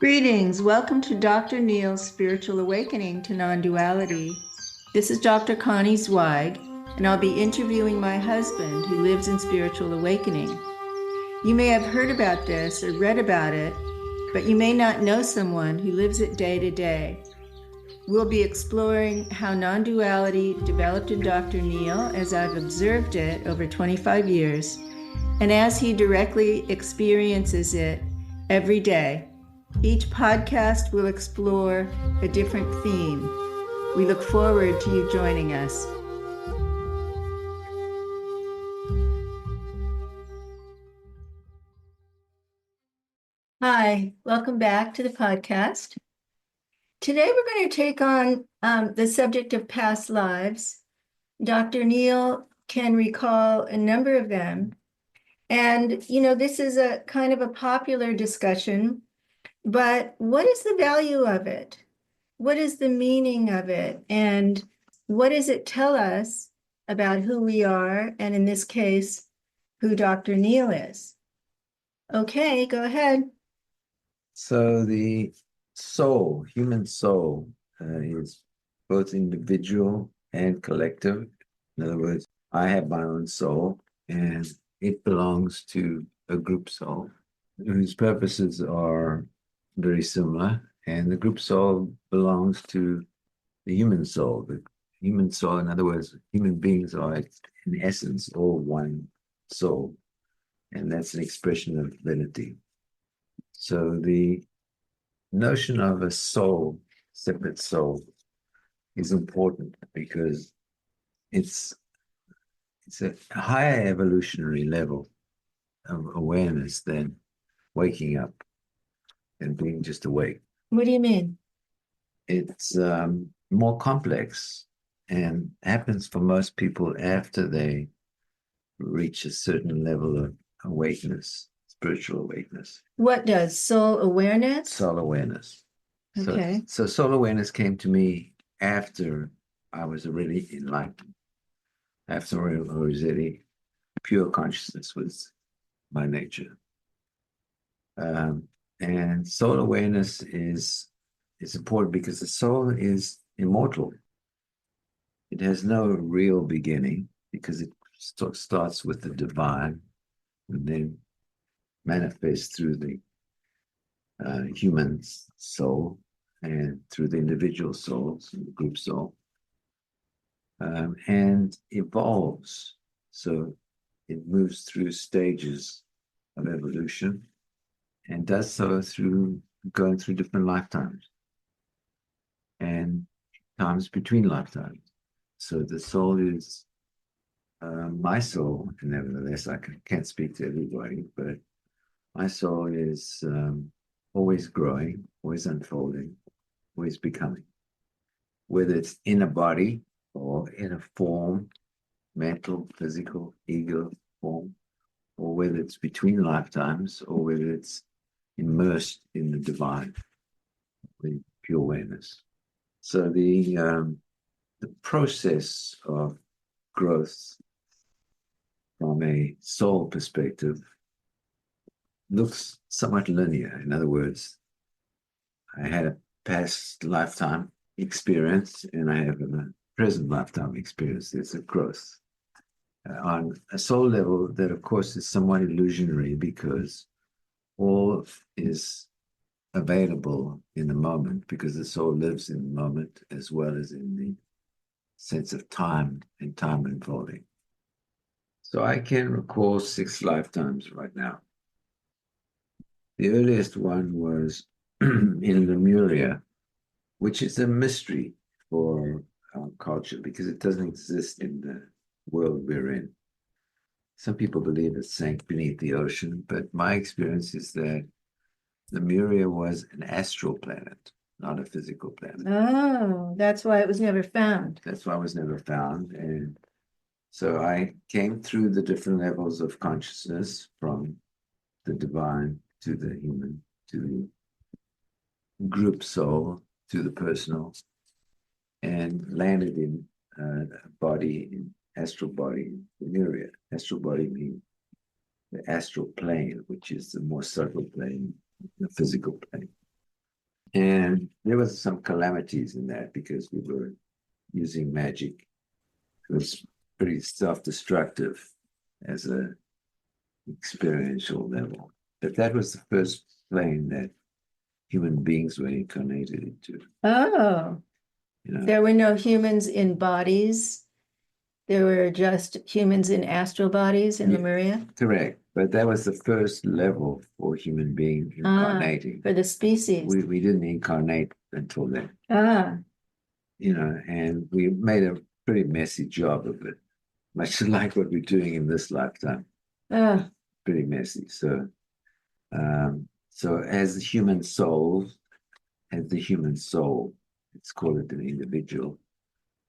Greetings. Welcome to Dr. Neil's Spiritual Awakening to Non-Duality. This is Dr. Connie Zweig, and I'll be interviewing my husband who lives in spiritual awakening. You may have heard about this or read about it, but you may not know someone who lives it day to day. We'll be exploring how non-duality developed in Dr. Neil as I've observed it over 25 years, and as he directly experiences it every day. Each podcast will explore a different theme. We look forward to you joining us. Hi, welcome back to the podcast. Today we're going to take on the subject of past lives. Dr. Neil can recall a number of them. And, this is a kind of a popular discussion. But what is the value of it? What is the meaning of it? And what does it tell us about who we are? And in this case, who Dr. Neil is? Okay, go ahead. So the soul, human soul, is both individual and collective. In other words, I have my own soul, and it belongs to a group soul whose purposes are very similar. And the group soul belongs to the human soul. The human soul, in other words, human beings are, in essence, all one soul. And that's an expression of divinity. So the notion of a soul, separate soul, is important because it's a higher evolutionary level of awareness than waking up and being just awake. What do you mean? It's more complex and happens for most people after they reach a certain level of awakeness, spiritual awakeness. What does soul awareness? Soul awareness. Okay. So soul awareness came to me after I was already enlightened, after I was already pure consciousness was my nature. And soul awareness is important because the soul is immortal. It has no real beginning because it starts with the divine and then manifests through the human soul and through the individual souls, the group soul, and evolves. So it moves through stages of evolution and does so through going through different lifetimes and times between lifetimes. So the soul is my soul, and nevertheless, I can't speak to everybody, but my soul is always growing, always unfolding, always becoming, whether it's in a body or in a form, mental, physical, ego form, or whether it's between lifetimes, or whether it's immersed in the divine, the pure awareness. So the process of growth from a soul perspective looks somewhat linear. In other words, I had a past lifetime experience and I have a present lifetime experience. There's a growth. On a soul level, that of course is somewhat illusionary because all is available in the moment because the soul lives in the moment as well as in the sense of time and time unfolding. So I can recall 6 lifetimes right now. The earliest one was in Lemuria, which is a mystery for our culture because it doesn't exist in the world we're in. Some people believe it sank beneath the ocean, but my experience is that Lemuria was an astral planet, not a physical planet. Oh, that's why it was never found. That's why it was never found. And so I came through the different levels of consciousness from the divine to the human, to the group soul, to the personal, and landed in a body, in astral body, Lemuria. Astral body means the astral plane, which is the more subtle plane, the physical plane. And there was some calamities in that because we were using magic. It was pretty self-destructive as a experiential level. But that was the first plane that human beings were incarnated into. Oh, You know, there were no humans in bodies. There were just humans in astral bodies in Yeah. Lemuria. Correct. But that was the first level for human being incarnating. For the species. We didn't incarnate until then. You know, and we made a pretty messy job of it, much like what we're doing in this lifetime. Pretty messy. So as the human soul, let's call it an individual,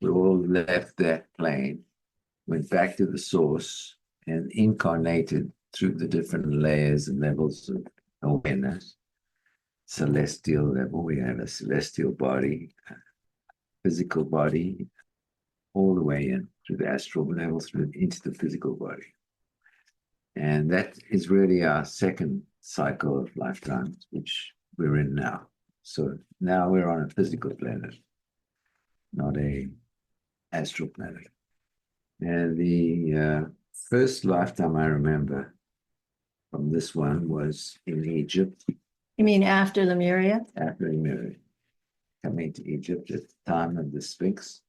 we all left that plane, went back to the source, and incarnated through the different layers and levels of awareness. Celestial level, we have a celestial body, a physical body, all the way in through the astral level, through into the physical body. And that is really our second cycle of lifetimes, which we're in now. So now we're on a physical planet, not a astral planet. And the first lifetime I remember from this one was in Egypt. You mean after Lemuria? After Lemuria. Coming to Egypt at the time of the Sphinx.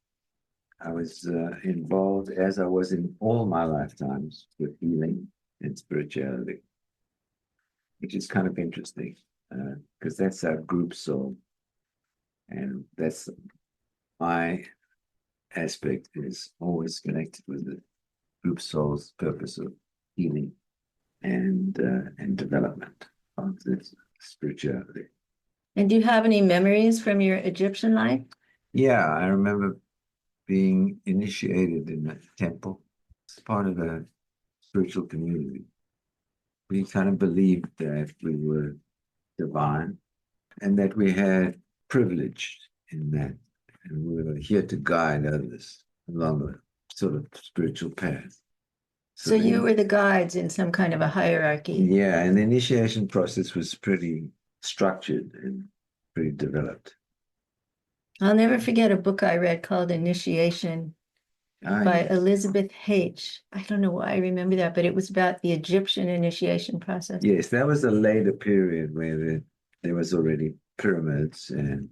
I was involved, as I was in all my lifetimes, with healing and spirituality, which is kind of interesting because that's our group soul. And that's my aspect is always connected with the group soul's purpose of healing and development of this spirituality. And do you have any memories from your Egyptian life? Yeah, I remember being initiated in a temple. It's part of a spiritual community. We kind of believed that we were divine and that we had privilege in that, and we were here to guide others along a sort of spiritual path. So you were the guides in some kind of a hierarchy. Yeah, and the initiation process was pretty structured and pretty developed. I'll never forget a book I read called Initiation by Elizabeth H. I don't know why I remember that, but it was about the Egyptian initiation process. Yes, that was a later period where there was already pyramids and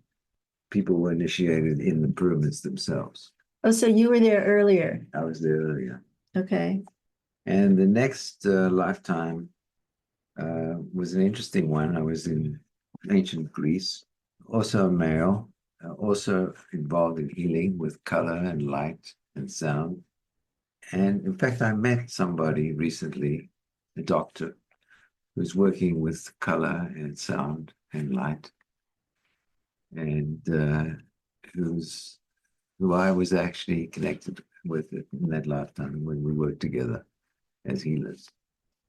people were initiated in the pyramids themselves. Oh, so you were there earlier? I was there earlier. Okay. And the next lifetime was an interesting one. I was in ancient Greece, also a male, also involved in healing with color and light and sound. And in fact, I met somebody recently, a doctor, who's working with color and sound and light, and who I was actually connected with in that lifetime when we worked together as healers.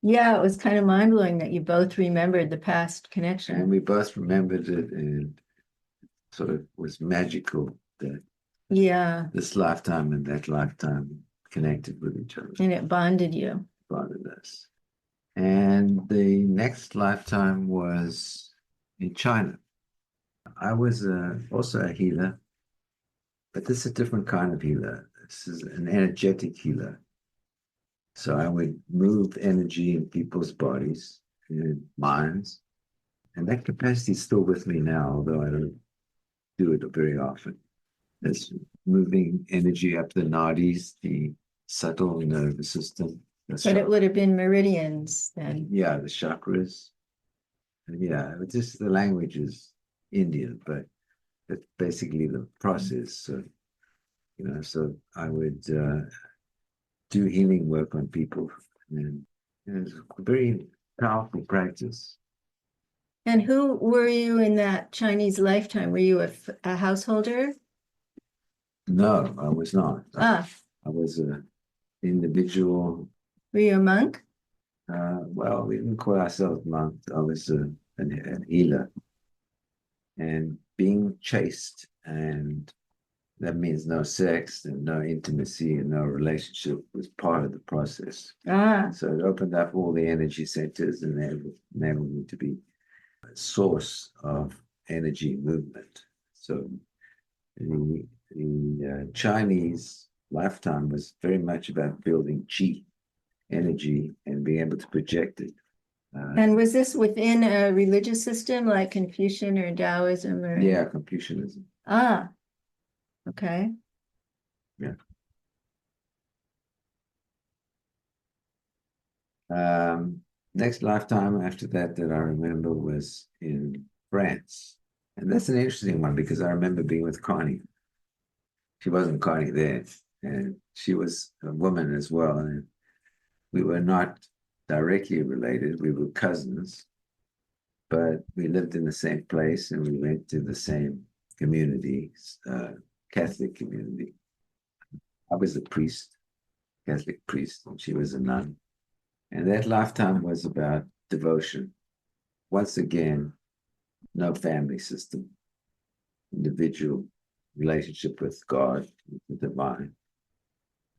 Yeah, it was kind of mind-blowing that you both remembered the past connection. And we both remembered it, and sort of was magical that this lifetime and that lifetime connected with each other. And it bonded you. Bonded us. And the next lifetime was in China. I was also a healer, but this is a different kind of healer. This is an energetic healer. So I would move energy in people's bodies and minds. And that capacity is still with me now, although I don't do it very often. It's moving energy up the nadis, the subtle nervous system. But it would have been meridians then. Yeah, the chakras. Yeah, just the language is Indian, but it's basically the process. So, so I would do healing work on people, and it's a very powerful practice. And who were you in that Chinese lifetime? Were you a householder? No, I was not. I was an individual. Were you a monk? Well, we didn't call ourselves monks. I was an healer. And being chaste, and that means no sex and no intimacy and no relationship, was part of the process. So it opened up all the energy centers and enabled me to be a source of energy movement. So the Chinese lifetime was very much about building chi, energy, and being able to project it. And was this within a religious system like Confucian or Taoism or? Yeah, Confucianism. Ah, okay. Yeah. Next lifetime after that I remember was in France. And that's an interesting one because I remember being with Connie. She wasn't Connie then, and she was a woman as well. And we were not directly related. We were cousins, but we lived in the same place and we went to the same community, Catholic community. I was a priest, Catholic priest, and she was a nun. And that lifetime was about devotion. Once again, no family system, individual relationship with God, with the divine.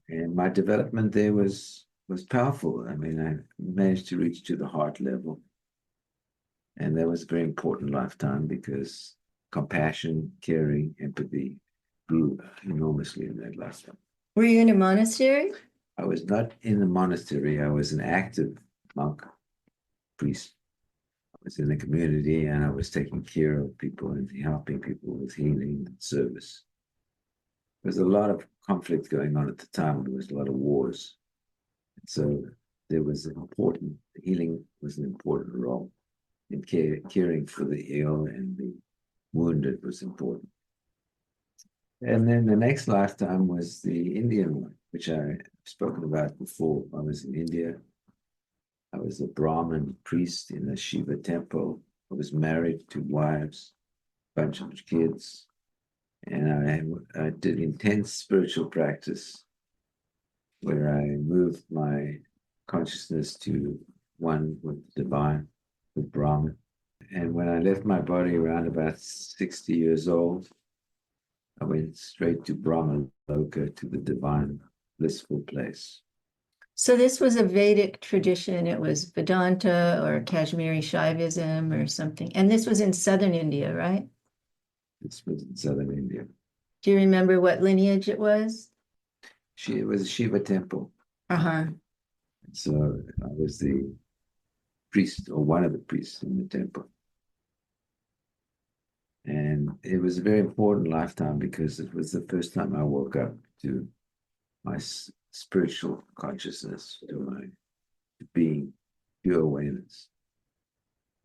And my development there was powerful. I mean, I managed to reach to the heart level. And that was a very important lifetime because compassion, caring, empathy grew enormously in that lifetime. Were you in a monastery? I was not in the monastery. I was an active monk, priest. I was in the community and I was taking care of people and helping people with healing and service. There was a lot of conflict going on at the time. There was a lot of wars. So there was healing was an important role in caring for the ill and the wounded was important. And then the next lifetime was the Indian one, which I've spoken about before. I was in India. I was a Brahmin priest in a Shiva temple. I was married, 2 wives, bunch of kids. And I did intense spiritual practice where I moved my consciousness to one with the divine, with Brahman. And when I left my body around about 60 years old, I went straight to Brahma Loka, to the divine, blissful place. So this was a Vedic tradition. It was Vedanta or Kashmiri Shaivism or something. And this was in southern India, right? This was in southern India. Do you remember what lineage it was? It was a Shiva temple. Uh-huh. So I was the priest, or one of the priests in the temple. And it was a very important lifetime because it was the first time I woke up to my spiritual consciousness, to my being, pure awareness,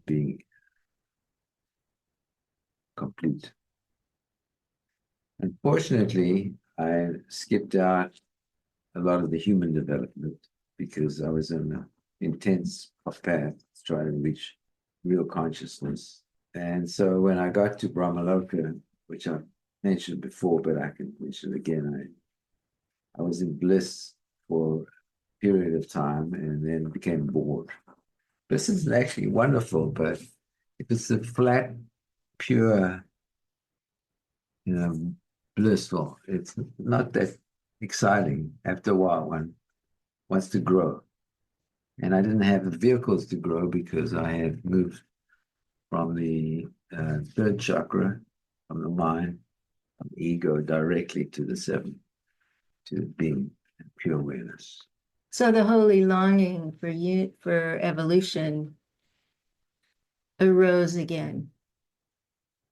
being complete. Unfortunately, I skipped out a lot of the human development because I was on an intense path trying to reach real consciousness. And so when I got to Brahmaloka, which I mentioned before, but I can mention again, I was in bliss for a period of time and then became bored. This is actually wonderful, but if it's a flat, pure, blissful, it's not that exciting. After a while, one wants to grow. And I didn't have the vehicles to grow because I had moved from the third chakra, from the mind, from ego, directly to the 7th, to being and pure awareness. So the holy longing for evolution arose again.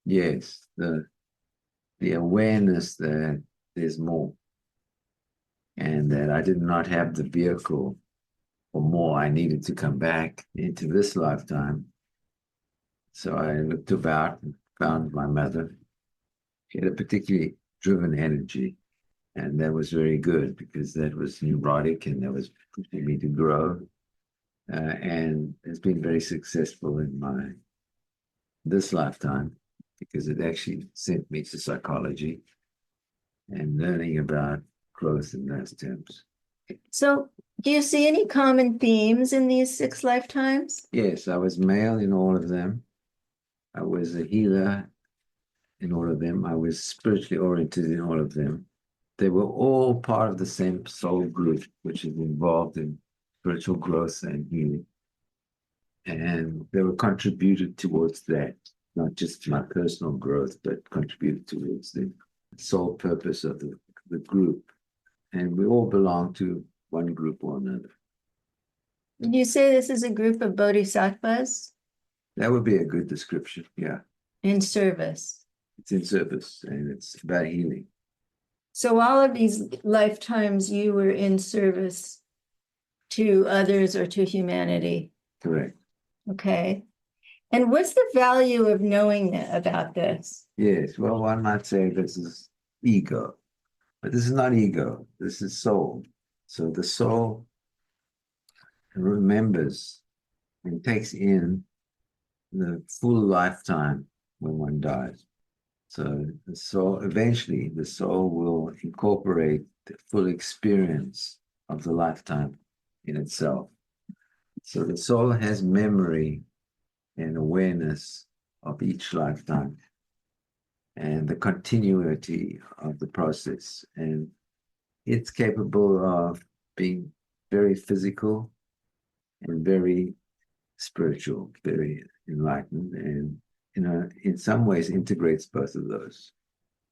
Yes, the awareness that there's more, and that I did not have the vehicle for more. I needed to come back into this lifetime. So I looked about and found my mother. She had a particularly driven energy, and that was very good because that was neurotic and that was pushing me to grow. And it's been very successful in this lifetime because it actually sent me to psychology and learning about growth in those terms. So do you see any common themes in these 6 lifetimes? Yes, I was male in all of them. I was a healer in all of them. I was spiritually oriented in all of them. They were all part of the same soul group, which is involved in spiritual growth and healing. And they were contributed towards that. not just my personal growth, but contribute towards the sole purpose of the group. And we all belong to one group or another. Did you say this is a group of bodhisattvas That would be a good description. Yeah. in service? It's in service and it's about healing. So all of these lifetimes you were in service to others or to humanity. Correct. Okay. And what's the value of knowing about this? Yes. Well, one might say this is ego, but this is not ego. This is soul. So the soul remembers and takes in the full lifetime when one dies. So the soul, eventually, the soul will incorporate the full experience of the lifetime in itself. So the soul has memory and awareness of each lifetime and the continuity of the process. And it's capable of being very physical and very spiritual, very enlightened, and in some ways integrates both of those.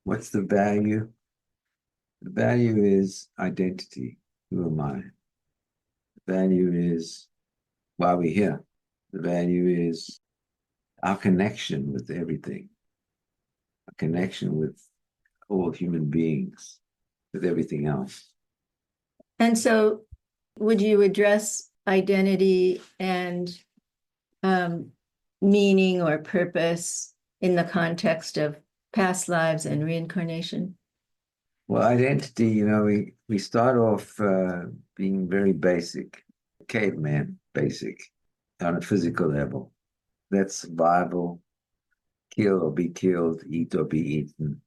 What's the value? The value is identity. Who am I? The value is why we're here. The value is our connection with everything, a connection with all human beings, with everything else. And so would you address identity and meaning or purpose in the context of past lives and reincarnation? Well, identity, we start off being very basic, caveman basic, on a physical level. That's survival, kill or be killed, eat or be eaten.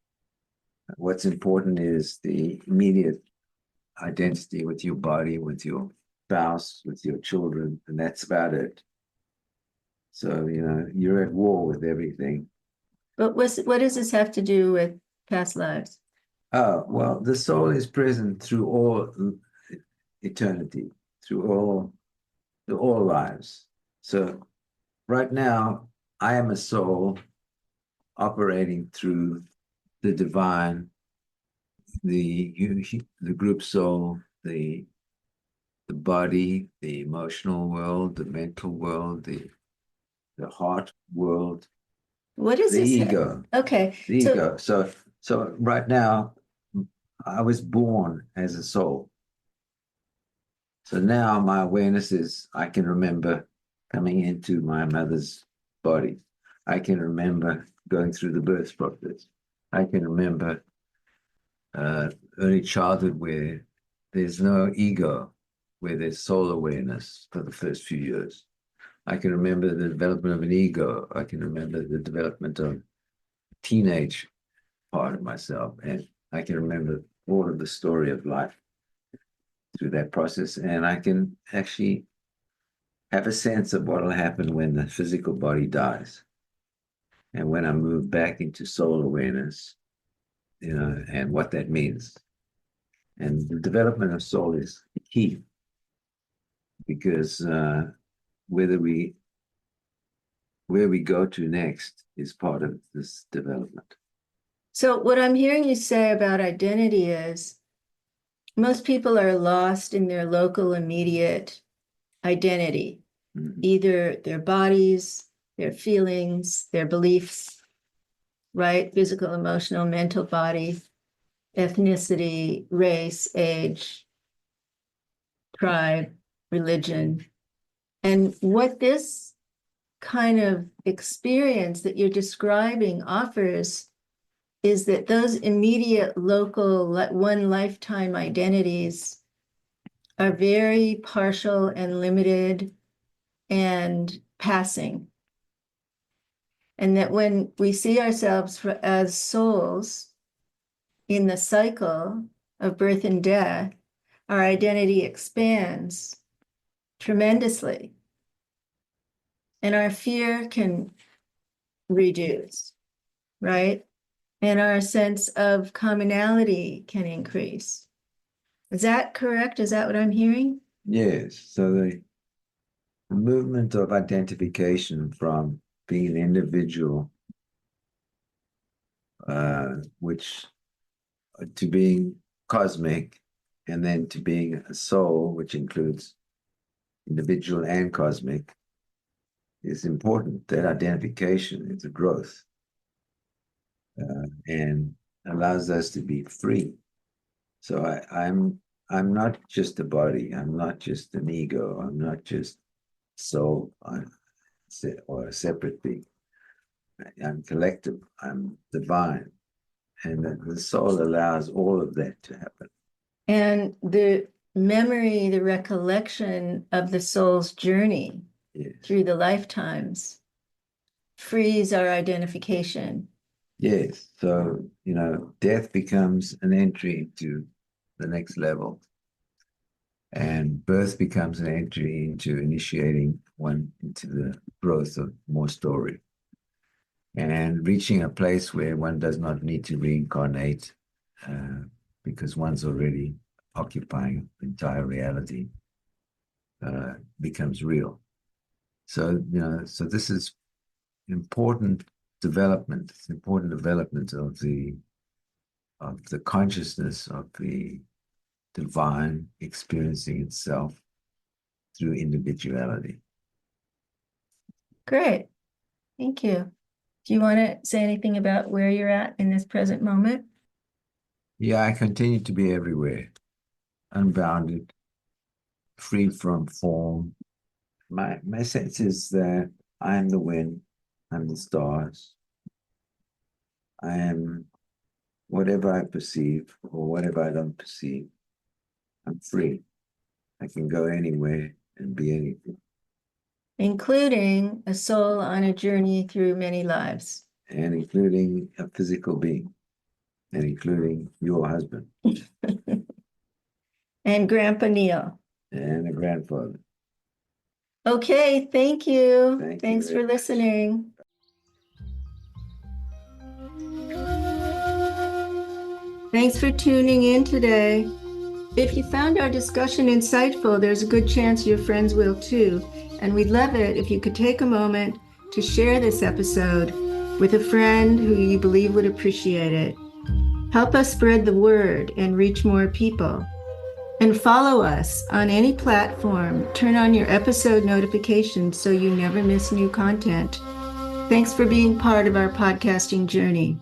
What's important is the immediate identity with your body, with your spouse, with your children, and that's about it. So, you're at war with everything. But what does this have to do with past lives? Oh, well, the soul is present through all eternity, through all lives. So right now, I am a soul operating through the divine, the group soul, the body, the emotional world, the mental world, the heart world. What is the this? Ego. Okay. The ego. So right now, I was born as a soul. So now my awareness is I can remember coming into my mother's body. I can remember going through the birth process. I can remember early childhood where there's no ego, where there's soul awareness for the first few years. I can remember the development of an ego. I can remember the development of teenage part of myself. And I can remember all of the story of life through that process. And I can actually have a sense of what will happen when the physical body dies. And when I move back into soul awareness, and what that means. And the development of soul is key because where we go to next is part of this development. So what I'm hearing you say about identity is most people are lost in their local immediate identity, either their bodies, their feelings, their beliefs, right? Physical, emotional, mental body, ethnicity, race, age, tribe, religion. And what this kind of experience that you're describing offers is that those immediate local one lifetime identities are very partial and limited and passing. And that when we see ourselves as souls in the cycle of birth and death, our identity expands tremendously. And our fear can reduce, right? And our sense of commonality can increase. Is that correct? Is that what I'm hearing? Yes. So the movement of identification from being an individual which to being cosmic, and then to being a soul, which includes individual and cosmic, is important. That identification is a growth and allows us to be free. So I'm not just a body. I'm not just an ego. I'm not just soul or a separate being. I'm collective. I'm divine, and the soul allows all of that to happen. And the memory, the recollection of the soul's journey through the lifetimes frees our identification. Yes. So, death becomes an entry into the next level, and birth becomes an entry into initiating one into the growth of more story, and reaching a place where one does not need to reincarnate because one's already occupying the entire reality becomes real. So, so this is important development. It's important development of the consciousness of the divine experiencing itself through individuality. Great. Thank you. Do you want to say anything about where you're at in this present moment? Yeah, I continue to be everywhere, unbounded, free from form. My sense is that I am the wind, I'm the stars. I am whatever I perceive or whatever I don't perceive. I'm free. I can go anywhere and be anything. Including a soul on a journey through many lives. And including a physical being. And including your husband. And Grandpa Neil. And a grandfather. Okay, thank you. Thanks for listening. Thanks for tuning in today. If you found our discussion insightful, there's a good chance your friends will too. And we'd love it if you could take a moment to share this episode with a friend who you believe would appreciate it. Help us spread the word and reach more people. And follow us on any platform. Turn on your episode notifications so you never miss new content. Thanks for being part of our podcasting journey.